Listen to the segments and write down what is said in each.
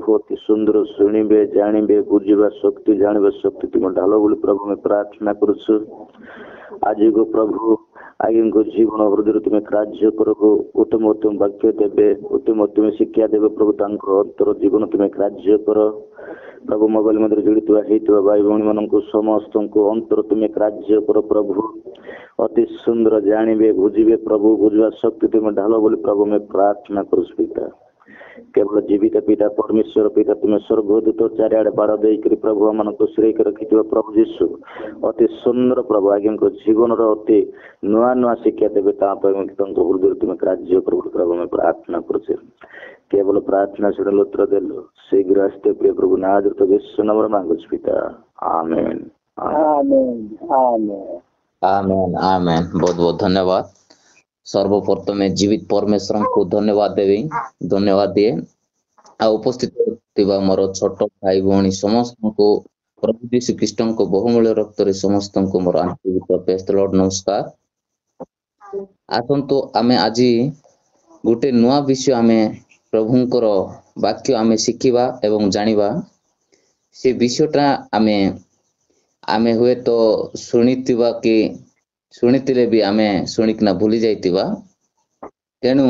प्रभु अति सुंदर शुणवे जानवे बुझा शक्ति जानवा शक्ति तुम ढाल बोली प्रभु मैं प्रार्थना करुछु। आज को प्रभु आगे को जीवन हृदय तुम्हें कार्य करबो उत्तम उत्तम वाक्य देवे उत्तम उत्तम शिक्षा देवे प्रभु अंतर जीवन तुम्हें कार्य कर प्रभु मोबाइल मध्य जड़ित भाई भौणी मान समस्त को अंतर तुम्हें कार्य कर प्रभु अति सुंदर जानवे बुझे प्रभु बुझा शक्ति तुम्हें ढाल बोली प्रभु मैं प्रार्थना करुछ पिता केवल जीवित पिता परमेश्वर पिता तुम्हें स्वर्गदूत चारिआडे बाड़ देकर प्रभु मान श्रेय रखि प्रभु जीशु अति सुंदर प्रभु आज्ञा जीवन अति नुआ नुआ शिक्षा देवे हृदय तुम्हें कार्य कर प्रभु मैं प्रार्थना करुचे केवल प्रार्थना शुणल उत्तर देलु शीघ्र आसते प्रिय प्रभु नाद्रत विश्व नंबर मांगुच पिता आमेन आमेन आमेन आमेन आमेन। बहुत बहुत धन्यवाद। सर्वप्रथमे जीवित परमेश्वर को धन्यवाद देवी धन्यवाद दिए आ उपस्थित मोर छोट भाई भौणी समस्त को प्रभु यीशु ख्रीष्ट को बहुमूल्य रक्त समस्त को मोर आंतरिक प्रेज द लॉर्ड नमस्कार। आसंतु आमे आज गोटे नुआ विषय आमे प्रभुंकर वाक्य आमे शिखिबा एवं जानिबा से विषयटा आमे आमे हुए तो सुनितिबा कि शुणिले भी आमे शुणिकना भूली जाइतिबा तेणु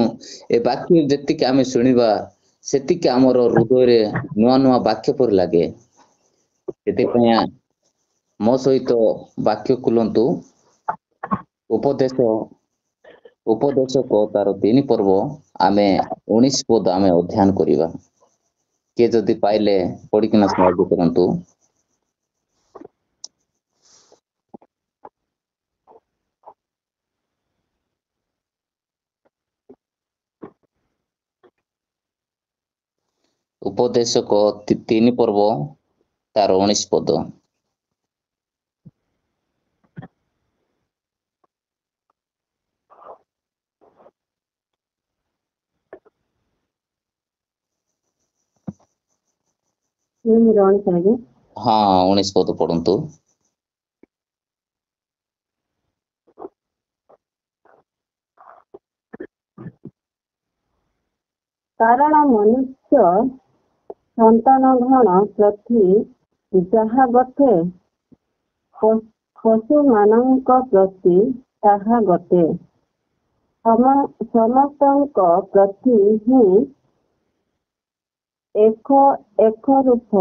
ए वाक्य जतिक आमे शुणिबा सेतिक हमर हृदय रे नुआ नुआ वाक्य पर लागे सेति पया मो सहित वाक्य कुलंतु उपदेश उपदेश को तार 3 पर्व आमे 19 पद आमे अध्ययन करिबा के जदि पाइले पढिकना साहाय्य करंतु। उपदेश को 3 पर्व तार 19 पद। हाँ 19 पद पढ़ंतु। कारण मनुष्य संतान घन प्रति जहा गते पशु मानक प्रति ताहा गते समस्त प्रति ही एक रूप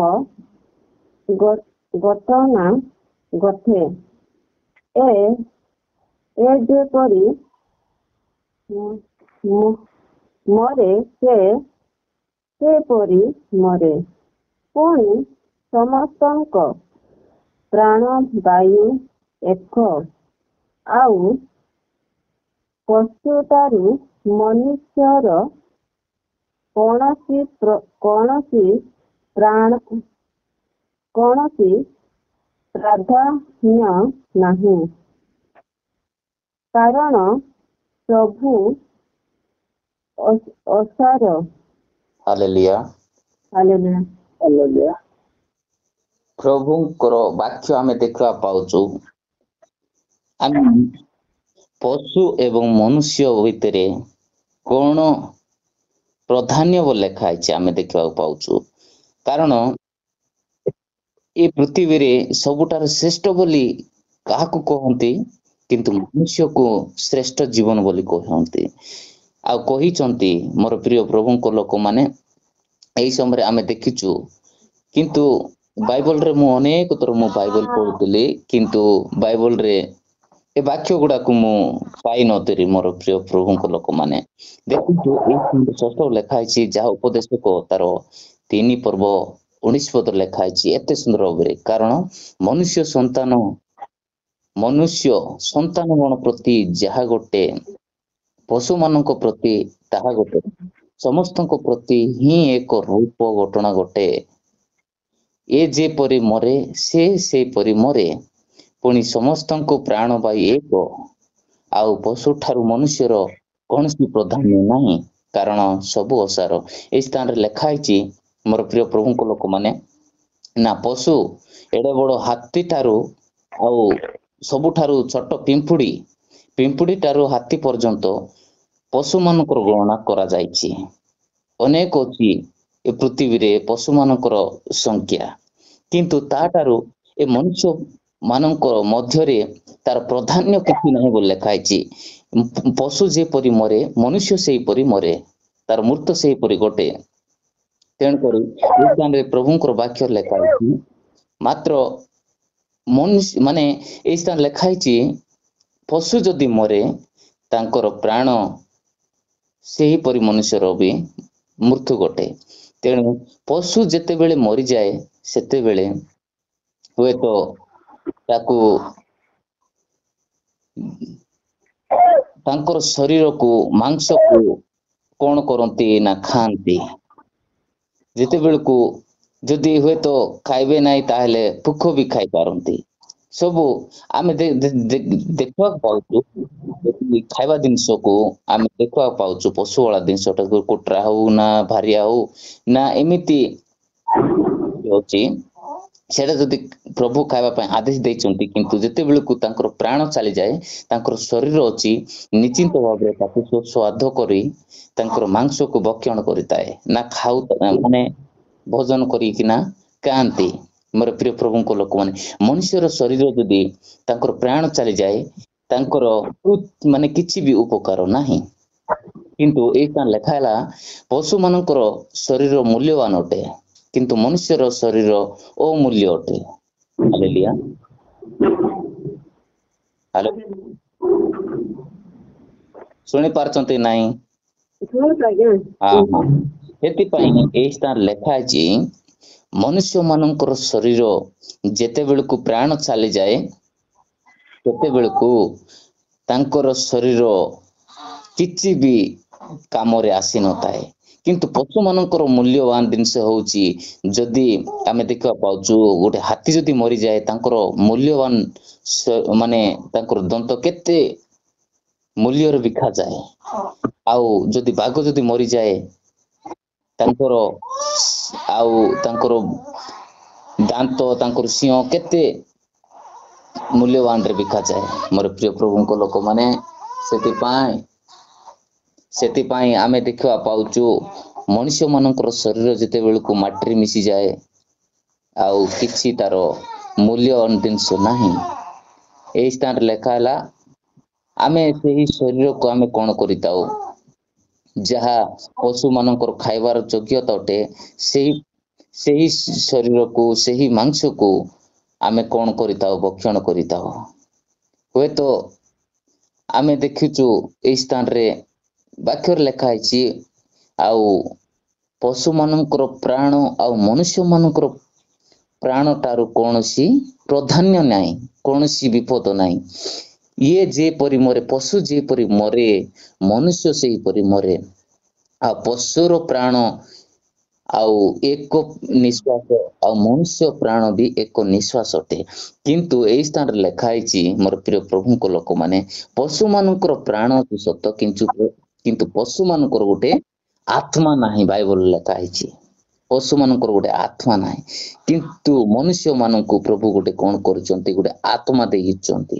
घटना घटे ए जेपरी मरे से परी मरे पुणी समस्त प्राण वायु एक आउ पशुतारू मनुष्यर कौनसी प्राधान्य नहीं कारण प्रभु असार हालेलुया हालेलुया हालेलुया। प्रभुंकर वाक्य आमे देखा पाउछु आमे पशु एवं मनुष्य भितरे कौन प्राधान्य बोल लेखा है आमे देखा पाउछु कारण ये पृथ्वी रे सबुठार श्रेष्ठ बोली काहाकू कहंती किंतु मनुष्य को श्रेष्ठ जीवन बोली कहंती आ कहिचंती मोर प्रिय प्रभुंको लोक माने एई समय आमे देखिचु किंतु बाइबल रे मु अनेक थर मु बाइबल पढुतली किंतु बाइबल रे ए वाक्य गुडा को मु पाई नतरी मोर प्रिय प्रभुंको लोक माने देखिचु एई षष्ठ लेखा है जहा उपदेश को तार 3 पर्व 19 पद लेखा है एते सुंदर भाबरे कारण मनुष्य संतान गण प्रति जहा गोटे पशु मानक प्रति ताहा गोटे समस्त प्रति ही एक रूप घटना गोटे ए जे परी मरे से परी मरे पुणी समस्त प्राण वायु एक आउ पशु ठारू मनुष्यर कौन प्राधान्य नहीं कारण सबु असार ए स्थान रे लेखा है मोर प्रिय प्रभु को लोक माने ना पशु एडे बड़ हाथी ठारू आउ सबु ठारू छोट पिंपुड़ी ठारू हाथी पर्यंत पशु मानकर गणना करा जायछि अनेक अछि ଏ ପୃଥିବୀରେ ପଶୁମାନଙ୍କର ସଂଖ୍ୟା, କିନ୍ତୁ ତାଠାରୁ ଏ ମନୁଷ୍ୟ ମାନଙ୍କର ମଧ୍ୟରେ ତାର ପ୍ରାଧାନ୍ୟ କିଛି ନାହିଁ ବୋଲି ଲେଖା ହେଇଛି। ପଶୁ ଯେପରି ମରେ ମନୁଷ୍ୟ ସେହିପରି ମରେ, ତାର ମୃତ୍ୟୁ ସେହିପରି ଗୋଟେ। ତେଣୁକରି ଏ ସ୍ଥାନରେ ପ୍ରଭୁଙ୍କର ବାକ୍ୟ ଲେଖା ହେଇଛି, ମାତ୍ର ମନୁଷ୍ୟ ମାନେ ଏଇ ସ୍ଥାନ ଲେଖା ହେଇଛି ପଶୁ ଯଦି ମରେ ତାଙ୍କର ପ୍ରାଣ ସେହିପରି ମନୁଷ୍ୟର ବି ମୃତ୍ୟୁ ଘଟେ। ତେଣୁ ପଶୁ ଯେତେବେଳେ ମରିଯାଏ ସେତେବେଳେ ହୁଏତ ତାକୁ ତାଙ୍କର ଶରୀରକୁ ମାଂସକୁ କଣ କରନ୍ତି ନା ଖାଆନ୍ତି। ଯେତେବେଳକୁ ଯଦି ହୁଏତ ଖାଇବେ ନାହିଁ ତାହେଲେ ପୋକ ବି ଖାଇପାରନ୍ତି। ସବୁ ଆମେ ଦେଖିବାକୁ ପାଉଛୁ, ଖାଇବା ଜିନିଷକୁ ଆମେ ଦେଖିବାକୁ ପାଉଛୁ, ପଶୁ ବାଳା ଜିନିଷଟାକୁ କୁଟରା ହଉ ନା ଭାରିଆ ହଉ ନା ଏମିତି ଅଛି, ସେଟା ଯଦି ପ୍ରଭୁ ଖାଇବା ପାଇଁ ଆଦେଶ ଦେଇଛନ୍ତି, କିନ୍ତୁ ଯେତେବେଳକୁ ତାଙ୍କର ପ୍ରାଣ ଚାଲିଯାଏ ତାଙ୍କର ଶରୀର ଅଛି ନିଶ୍ଚିନ୍ତ ଭାବରେ ତାକୁ ସ୍ୱାଦ କରି ତାଙ୍କର ମାଂସକୁ ଭକ୍ଷଣ କରିଥାଏ ନା ଖାଉ ମାନେ ଭୋଜନ କରିକିନା ଖାଆନ୍ତି। ମୋର ପ୍ରିୟ ପ୍ରଭୁଙ୍କ ଲୋକମାନେ, ମନୁଷ୍ୟର ଶରୀର ଯଦି ତାଙ୍କର ପ୍ରାଣ ଚାଲିଯାଏ ତାଙ୍କର ମାନେ କିଛି ବି ଉପକାର ନାହିଁ। କିନ୍ତୁ ଏଇଟା ଲେଖା ହେଲା ପଶୁ ମାନଙ୍କର ଶରୀର ମୂଲ୍ୟବାନ ଅଟେ, କିନ୍ତୁ ମନୁଷ୍ୟର ଶରୀର ଅମୂଲ୍ୟ ଅଟେ। ହାଲେଲୁୟା। ହାଲୋ, ଶୁଣି ପାରୁଛନ୍ତି ନାଇଁ? ସେଥିପାଇଁ ଏଇ ସ୍ଥାନ ଲେଖା ହେଇଛି ମନୁଷ୍ୟ ମାନଙ୍କର ଶରୀର ଯେତେବେଳକୁ ପ୍ରାଣ ଚାଲିଯାଏ ସେତେବେଳକୁ ତାଙ୍କର ଶରୀର କିଛି ବି କାମରେ ଆସିନଥାଏ। କିନ୍ତୁ ପଶୁ ମାନଙ୍କର ମୂଲ୍ୟବାନ ଜିନିଷ ହଉଛି, ଯଦି ଆମେ ଦେଖିବାକୁ ପାଉଛୁ ଗୋଟେ ହାତୀ ଯଦି ମରିଯାଏ ତାଙ୍କର ମୂଲ୍ୟବାନ ମାନେ ତାଙ୍କର ଦନ୍ତ କେତେ ମୂଲ୍ୟରେ ବିକାଯାଏ। ଆଉ ଯଦି ବାଘ ଯଦି ମରିଯାଏ ତାଙ୍କର ଆଉ ତାଙ୍କର ଦାନ୍ତ ତାଙ୍କର ସିଂହ କେତେ ମୂଲ୍ୟବାନରେ ବିକାଯାଏ। ମୋର ପ୍ରିୟ ପ୍ରଭୁଙ୍କ ଲୋକମାନେ, ସେଥିପାଇଁ ଆମେ ଦେଖିବା ପାଉଛୁ ମଣିଷ ମାନଙ୍କର ଶରୀର ଯେତେବେଳକୁ ମାଟିରେ ମିଶିଯାଏ ଆଉ କିଛି ତାର ମୂଲ୍ୟବାନ ଜିନିଷ ନାହିଁ। ଏଇ ସ୍ଥାନରେ ଲେଖା ହେଲା ଆମେ ସେହି ଶରୀରକୁ ଆମେ କଣ କରିଥାଉ, ଯାହା ପଶୁ ମାନଙ୍କର ଖାଇବାର ଯୋଗ୍ୟତା ଅଟେ ସେହି ଶରୀରକୁ ସେହି ମାଂସକୁ ଆମେ କଣ କରିଥାଉ, ଭକ୍ଷଣ କରିଥାଉ। ହୁଏତ ଆମେ ଦେଖିଛୁ ଏଇ ସ୍ଥାନରେ ବାକ୍ୟରେ ଲେଖା ହେଇଛି, ଆଉ ପଶୁ ମାନଙ୍କର ପ୍ରାଣ ଆଉ ମନୁଷ୍ୟ ମାନଙ୍କର ପ୍ରାଣ ଠାରୁ କୌଣସି ପ୍ରାଧାନ୍ୟ ନାହିଁ, କୌଣସି ବିପଦ ନାହିଁ। ଇଏ ଯେପରି ମରେ, ପଶୁ ଯେପରି ମରେ ମନୁଷ୍ୟ ସେହିପରି ମରେ। ଆଉ ପଶୁର ପ୍ରାଣ ଆଉ ଏକ ନିଶ୍ୱାସ ଆଉ ମନୁଷ୍ୟ ପ୍ରାଣ ବି ଏକ ନିଶ୍ୱାସ ଅଟେ। କିନ୍ତୁ ଏଇ ସ୍ଥାନରେ ଲେଖା ହେଇଛି ମୋର ପ୍ରିୟ ପ୍ରଭୁଙ୍କ ଲୋକମାନେ, ପଶୁ ମାନଙ୍କର ପ୍ରାଣ ଅତି ସତ, କିନ୍ତୁ ପଶୁ ମାନଙ୍କର ଗୋଟେ ଆତ୍ମା ନାହିଁ। ବାଇବଲ ଲେଖା ହେଇଛି ପଶୁ ମାନଙ୍କର ଗୋଟେ ଆତ୍ମା ନାହିଁ, କିନ୍ତୁ ମନୁଷ୍ୟ ମାନଙ୍କୁ ପ୍ରଭୁ ଗୋଟେ କଣ କରୁଛନ୍ତି, ଗୋଟେ ଆତ୍ମା ଦେଇଛନ୍ତି।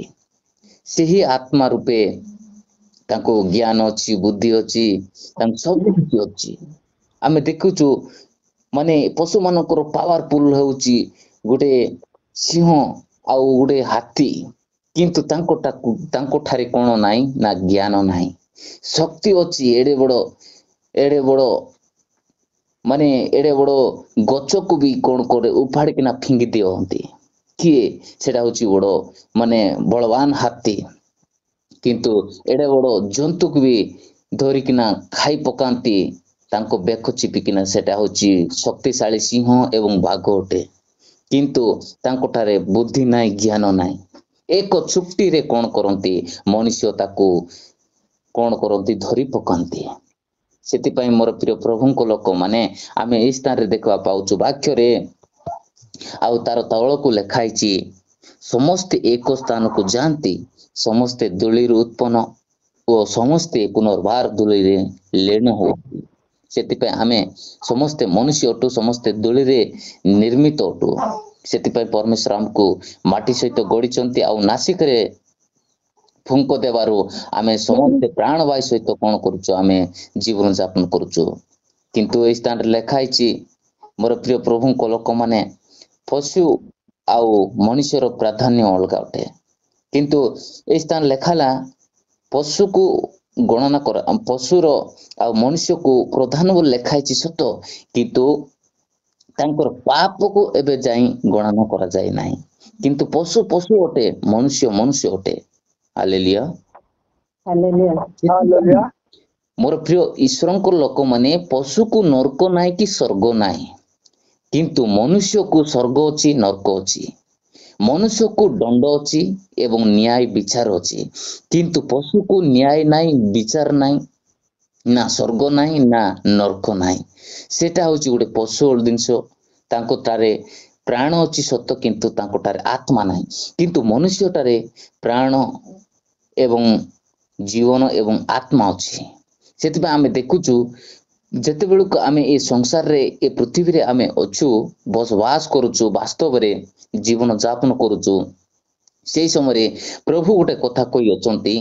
ସେହି ଆତ୍ମା ରୂପେ ତାଙ୍କୁ ଜ୍ଞାନ ଅଛି, ବୁଦ୍ଧି ଅଛି, ତାଙ୍କୁ ସବୁ କିଛି ଅଛି। ଆମେ ଦେଖୁଛୁ ମାନେ ପଶୁ ମାନଙ୍କର ପାୱାରଫୁଲ ହେଉଛି ଗୋଟେ ସିଂହ ଆଉ ଗୋଟେ ହାତୀ, କିନ୍ତୁ ତାଙ୍କ ଠାରେ କଣ ନାହିଁ ନା ଜ୍ଞାନ ନାହିଁ। ଶକ୍ତି ଅଛି ଏଡେ ବଡ ମାନେ ଏଡେ ବଡ ଗଛକୁ ବି କଣ করে ଉପାଡ଼ିକିନା ଫିଙ୍ଗି ଦିଅନ୍ତି। କିଏ? ସେଟା ହଉଛି ବଡ ମାନେ ବଳବାନ ହାତୀ। କିନ୍ତୁ ଏଡେ ବଡ ଜନ୍ତୁକୁ ବି ଧରିକିନା ଖାଇ ପକାନ୍ତି ତାଙ୍କ ବେକ ଚିପିକିନା। ସେଟା ହଉଛି ଶକ୍ତିଶାଳୀ ସିଂହ ଏବଂ ବାଘ ଅଟେ। କିନ୍ତୁ ତାଙ୍କଠାରେ ବୁଦ୍ଧି ନାହିଁ, ଜ୍ଞାନ ନାହିଁ। ଏକ ଚୁପ୍ଟିରେ କଣ କରନ୍ତି, ମନୁଷ୍ୟ ତାକୁ କଣ କରନ୍ତି, ଧରି ପକାନ୍ତି। ସେଥିପାଇଁ ମୋର ପ୍ରିୟ ପ୍ରଭୁଙ୍କ ଲୋକମାନେ, ଆମେ ଏଇ ସ୍ଥାନରେ ଦେଖିବା ପାଉଛୁ ବାକ୍ୟରେ, ଆଉ ତାର ତଳକୁ ଲେଖା ହେଇଛି ସମସ୍ତେ ଏକ ସ୍ଥାନକୁ ଯାଆନ୍ତି, ସମସ୍ତେ ଧୂଳିରୁ ଉତ୍ପନ୍ନ ଓ ସମସ୍ତେ ପୁନର୍ବାର ଧୂଳିରେ ଲୀନ ହୁଅନ୍ତି। ସେଥିପାଇଁ ଆମେ ସମସ୍ତେ ମନୁଷ୍ୟ ଅଟୁ, ସମସ୍ତେ ଧୂଳିରେ ନିର୍ମିତ ଅଟୁ। ସେଥିପାଇଁ ପରମେଶ୍ୱର ଆମକୁ ମାଟି ସହିତ ଗଢିଛନ୍ତି, ଆଉ ନାସିକରେ ଫୁଙ୍କ ଦେବାରୁ ଆମେ ସମସ୍ତେ ପ୍ରାଣବାୟୁ ସହିତ କଣ କରୁଛୁ, ଆମେ ଜୀବନ ଯାପନ କରୁଛୁ। କିନ୍ତୁ ଏଇ ସ୍ଥାନରେ ଲେଖା ହେଇଛି ମୋର ପ୍ରିୟ ପ୍ରଭୁଙ୍କ ଲୋକମାନେ ପଶୁ ଆଉ ମଣିଷର ପ୍ରାଧାନ୍ୟ ଅଲଗା ଅଟେ। କିନ୍ତୁ ଏଇ ସ୍ଥାନ ଲେଖା ହେଲା ପଶୁକୁ ଗଣନା କର, ପଶୁର ଆଉ ମନୁଷ୍ୟକୁ ପ୍ରଧାନ ବୋଲି ଲେଖା ହେଇଛି ସତ, କିନ୍ତୁ ତାଙ୍କର ପାପକୁ ଏବେ ଯାଇ ଗଣନା କରାଯାଇ ନାହିଁ। କିନ୍ତୁ ପଶୁ ପଶୁ ଅଟେ, ମନୁଷ୍ୟ ମନୁଷ୍ୟ ଅଟେ। ହାଲେଲୁୟା। ହାଲେଲୁୟା। Hallelujah. ମୋର ପ୍ରିୟ ଈଶ୍ୱରଙ୍କ ଲୋକମାନେ ପଶୁକୁ ନର୍କ ନାହିଁ କି ସ୍ୱର୍ଗ ନାହିଁ, କିନ୍ତୁ ମନୁଷ୍ୟକୁ ସ୍ୱର୍ଗ ଅଛି, ନର୍କ ଅଛି। ମନୁଷ୍ୟକୁ ଦଣ୍ଡ ଅଛି ଏବଂ ନ୍ୟାୟ ବିଚାର ଅଛି, କିନ୍ତୁ ପଶୁକୁ ନ୍ୟାୟ ନାହିଁ, ବିଚାର ନାହିଁ, ନା ସ୍ୱର୍ଗ ନାହିଁ, ନା ନର୍କ ନାହିଁ। ସେଟା ହଉଛି ଗୋଟେ ପଶୁ ଜିନିଷ। ତାଙ୍କଠାରେ ପ୍ରାଣ ଅଛି ସତ, କିନ୍ତୁ ତାଙ୍କଠାରେ ଆତ୍ମା ନାହିଁ। କିନ୍ତୁ ମନୁଷ୍ୟଟାରେ ପ୍ରାଣ ଏବଂ ଜୀବନ ଏବଂ ଆତ୍ମା ଅଛି। ସେଥିପାଇଁ ଆମେ ଦେଖୁଛୁ ଯେତେବେଳକୁ ଆମେ ଏ ସଂସାରରେ ଏ ପୃଥିବୀରେ ଆମେ ଅଛୁ, ବସବାସ କରୁଛୁ, ବାସ୍ତବରେ ଜୀବନ ଯାପନ କରୁଛୁ, ସେଇ ସମୟରେ ପ୍ରଭୁ ଗୋଟେ କଥା କହି ଅଛନ୍ତି,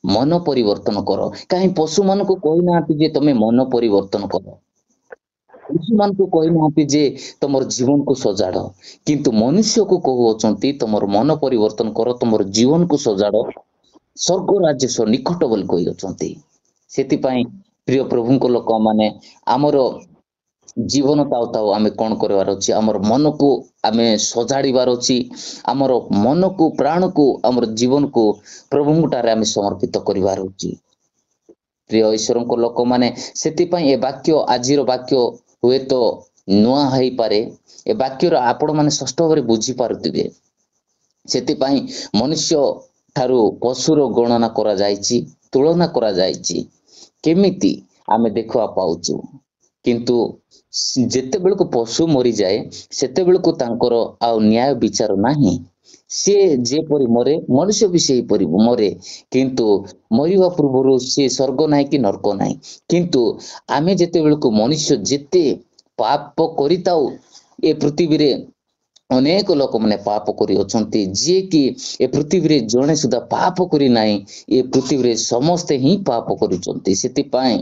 ମନ ପରିବର୍ତ୍ତନ କର। କାହିଁ ପଶୁମାନଙ୍କୁ କହିନାହାନ୍ତି ଯେ ତମେ ମନ ପରିବର୍ତ୍ତନ କର, ପଶୁମାନଙ୍କୁ କହିନାହାନ୍ତି ଯେ ତମର ଜୀବନକୁ ସଜାଡ, କିନ୍ତୁ ମନୁଷ୍ୟକୁ କହୁଅଛନ୍ତି ତମର ମନ ପରିବର୍ତ୍ତନ କର, ତମର ଜୀବନକୁ ସଜାଡ, ସ୍ୱର୍ଗ ରାଜ୍ୟ ନିକଟ ବୋଲି କହିଅଛନ୍ତି। ସେଥିପାଇଁ ପ୍ରିୟ ପ୍ରଭୁଙ୍କ ଲୋକମାନେ ଆମର ଜୀବନ ଥାଉ ଥାଉ ଆମେ କଣ କରିବାର ଅଛି? ଆମର ମନକୁ ଆମେ ସଜାଡ଼ିବାର ଅଛି। ଆମର ମନକୁ, ପ୍ରାଣକୁ, ଆମର ଜୀବନକୁ ପ୍ରଭୁଙ୍କଠାରେ ଆମେ ସମର୍ପିତ କରିବାର ଅଛି। ପ୍ରିୟ ଈଶ୍ୱରଙ୍କ ଲୋକମାନେ, ସେଥିପାଇଁ ଏ ବାକ୍ୟ, ଆଜିର ବାକ୍ୟ ହୁଏତ ନୂଆ ହେଇପାରେ, ଏ ବାକ୍ୟର ଆପଣ ମାନେ ସ୍ପଷ୍ଟ ଭାବରେ ବୁଝିପାରୁଥିବେ। ସେଥିପାଇଁ ମନୁଷ୍ୟ ଠାରୁ ପଶୁର ଗଣନା କରାଯାଇଛି, ତୁଳନା କରାଯାଇଛି। କେମିତି ଆମେ ଦେଖିବା ପାଉଛୁ, କିନ୍ତୁ ଯେତେବେଳକୁ ପଶୁ ମରିଯାଏ ସେତେବେଳକୁ ତାଙ୍କର ଆଉ ନ୍ୟାୟ ବିଚାର ନାହିଁ। ସେ ଯେପରି ମରେ, ମନୁଷ୍ୟ ବି ସେହିପରି ମରେ, କିନ୍ତୁ ମରିବା ପୂର୍ବରୁ ସେ ସ୍ୱର୍ଗ ନାହିଁ କି ନର୍କ ନାହିଁ। କିନ୍ତୁ ଆମେ ଯେତେବେଳକୁ ମନୁଷ୍ୟ ଯେତେ ପାପ କରିଥାଉ, ଏ ପୃଥିବୀରେ ଅନେକ ଲୋକମାନେ ପାପ କରିଅଛନ୍ତି, ଯିଏକି ଏ ପୃଥିବୀରେ ଜଣେ ସୁଦ୍ଧା ପାପ କରି ନାହିଁ। ଏ ପୃଥିବୀରେ ସମସ୍ତେ ହିଁ ପାପ କରୁଛନ୍ତି। ସେଥିପାଇଁ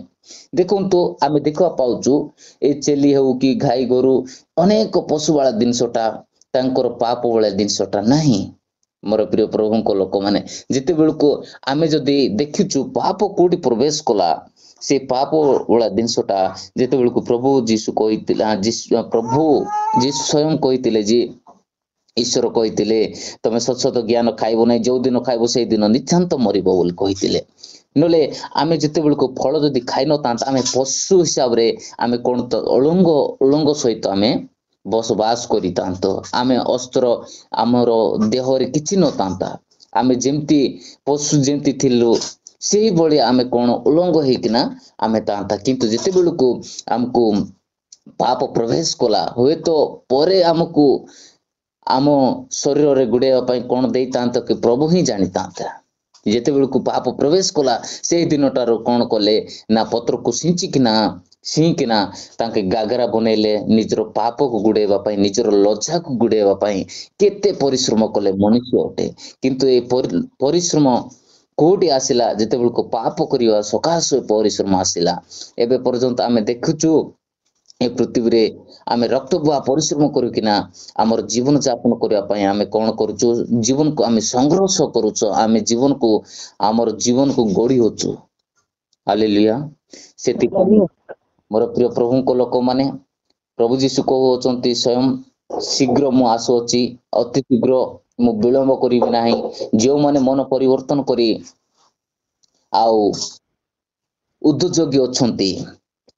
ଦେଖନ୍ତୁ ଆମେ ଦେଖିବା ପାଉଛୁ, ଏ ଛେଳି ହେଉ କି ଗାଈ ଗୋରୁ, ଅନେକ ପଶୁ ବାଳା ଜିନିଷଟା ତାଙ୍କର ପାପ ଭଳିଆ ଜିନିଷଟା ନାହିଁ। ମୋର ପ୍ରିୟ ପ୍ରଭୁଙ୍କ ଲୋକମାନେ, ଯେତେବେଳକୁ ଆମେ ଯଦି ଦେଖିଛୁ ପାପ କୋଉଠି ପ୍ରବେଶ କଲା, ସେ ପାପ ଭଳିଆ ଜିନିଷଟା ଯେତେବେଳକୁ ପ୍ରଭୁ ଯୀଶୁ କହିଥିଲା, ପ୍ରଭୁ ଯୀଶୁ ସ୍ୱୟଂ କହିଥିଲେ ଯେ, ଈଶ୍ୱର କହିଥିଲେ ତମେ ସତ ଜ୍ଞାନ ଖାଇବ ନାହିଁ, ଯୋଉ ଦିନ ଖାଇବ ସେଇ ଦିନ ନିତାନ୍ତ ମରିବ ବୋଲି କହିଥିଲେ। ନହେଲେ ଆମେ ଯେତେବେଳକୁ ଫଳ ଯଦି ଖାଇ ନଥାନ୍ତା, ଆମେ ପଶୁ ହିସାବରେ ଆମେ କଣ ତ ଉଳଙ୍ଗ ସହିତ ଆମେ ବସବାସ କରିଥାନ୍ତ। ଆମେ ଅସ୍ତ୍ର ଆମର ଦେହରେ କିଛି ନଥାନ୍ତା। ଆମେ ଯେମିତି ପଶୁ ଯେମିତି ଥିଲୁ, ସେଇଭଳି ଆମେ କଣ ଉଲଙ୍ଗ ହେଇକିନା ଆମେ ଥାନ୍ତା। କିନ୍ତୁ ଯେତେବେଳକୁ ଆମକୁ ପାପ ପ୍ରବେଶ କଲା, ହୁଏତ ପରେ ଆମକୁ ଆମ ଶରୀରରେ ଗୁଡେଇବା ପାଇଁ କଣ ଦେଇଥାନ୍ତା କି ପ୍ରଭୁ ହିଁ ଜାଣିଥାନ୍ତା। ଯେତେବେଳକୁ ପାପ ପ୍ରବେଶ କଲା, ସେଇ ଦିନଟାରୁ କଣ କଲେ ନା ପତ୍ରକୁ ସିଂକିନା ତାଙ୍କେ ଗାଗରା ବନେଇଲେ, ନିଜର ପାପକୁ ଗୁଡେଇବା ପାଇଁ, ନିଜର ଲଜ୍ଜାକୁ ଗୁଡେଇବା ପାଇଁ କେତେ ପରିଶ୍ରମ କଲେ ମନୁଷ୍ୟ ଅଟେ। କିନ୍ତୁ ଏ ପରିଶ୍ରମ କୋଉଠି ଆସିଲା? ଯେତେବେଳକୁ ପାପ କରିବା ସକାଶେ ପରିଶ୍ରମ ଆସିଲା। ଏବେ ପର୍ଯ୍ୟନ୍ତ ଆମେ ଦେଖୁଛୁ ଏ ପୃଥିବୀରେ ଆମେ ରକ୍ତ ବୁହା ପରିଶ୍ରମ କରିକିନା ଆମର ଜୀବନ ଯାପନ କରିବା ପାଇଁ ଆମେ କଣ କରୁଛୁ? ଜୀବନକୁ ଆମେ ସଂଘର୍ଷ କରୁଛୁ, ଆମେ ଆମର ଜୀବନକୁ ଗଢିଅଛୁ। ହାଲେଲୁୟା। ସେଥିପାଇଁ ମୋର ପ୍ରିୟ ପ୍ରଭୁଙ୍କ ଲୋକମାନେ, ପ୍ରଭୁ ଯୀଶୁ କହୁଅଛନ୍ତି ସ୍ୱୟଂ, ଶୀଘ୍ର ମୁଁ ଆସୁଅଛି, ଅତି ଶୀଘ୍ର ମୁଁ ବିଳମ୍ବ କରିବି ନାହିଁ। ଯେଉଁମାନେ ମନ ପରିବର୍ତ୍ତନ କରି ଆଉ ଉଦ୍ଯୋଗୀ ଅଛନ୍ତି,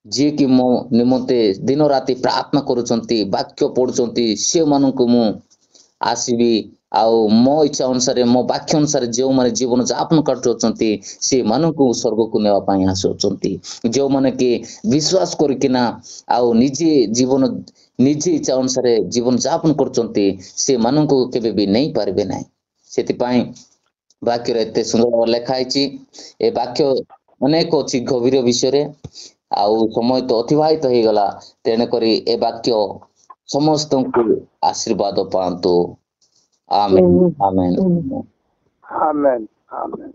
ଯିଏକି ମୋ ନିମନ୍ତେ ଦିନ ରାତି ପ୍ରାର୍ଥନା କରୁଛନ୍ତି, ବାକ୍ୟ ପଢୁଛନ୍ତି, ସେମାନଙ୍କୁ ମୁଁ ଆସିବି ଆଉ ମୋ ଇଚ୍ଛା ଅନୁସାରେ, ମୋ ବାକ୍ୟ ଅନୁସାରେ ଯେଉଁମାନେ ଜୀବନ ଯାପନ କାଟୁଅଛନ୍ତି, ସେମାନଙ୍କୁ ସ୍ୱର୍ଗକୁ ନେବା ପାଇଁ ଆସୁଅଛନ୍ତି। ଯେଉଁମାନେ କି ବିଶ୍ୱାସ କରିକିନା ଆଉ ନିଜେ ଇଚ୍ଛା ଅନୁସାରେ ଜୀବନ ଯାପନ କରୁଛନ୍ତି, ସେମାନଙ୍କୁ କେବେ ବି ନେଇ ପାରିବେ ନାହିଁ। ସେଥିପାଇଁ ବାକ୍ୟରେ ଏତେ ସୁନ୍ଦର ଲେଖା ହେଇଛି। ଏ ବାକ୍ୟ ଅନେକ ଅଛି ଗଭୀର ବିଷୟରେ, ଆଉ ସମୟ ତ ଅତିବାହିତ ହେଇଗଲା, ତେଣୁକରି ଏ ବାକ୍ୟ ସମସ୍ତଙ୍କୁ ଆଶୀର୍ବାଦ ପାଆନ୍ତୁ। ଆମେନ୍, ଆମେନ୍। Amen. Amen.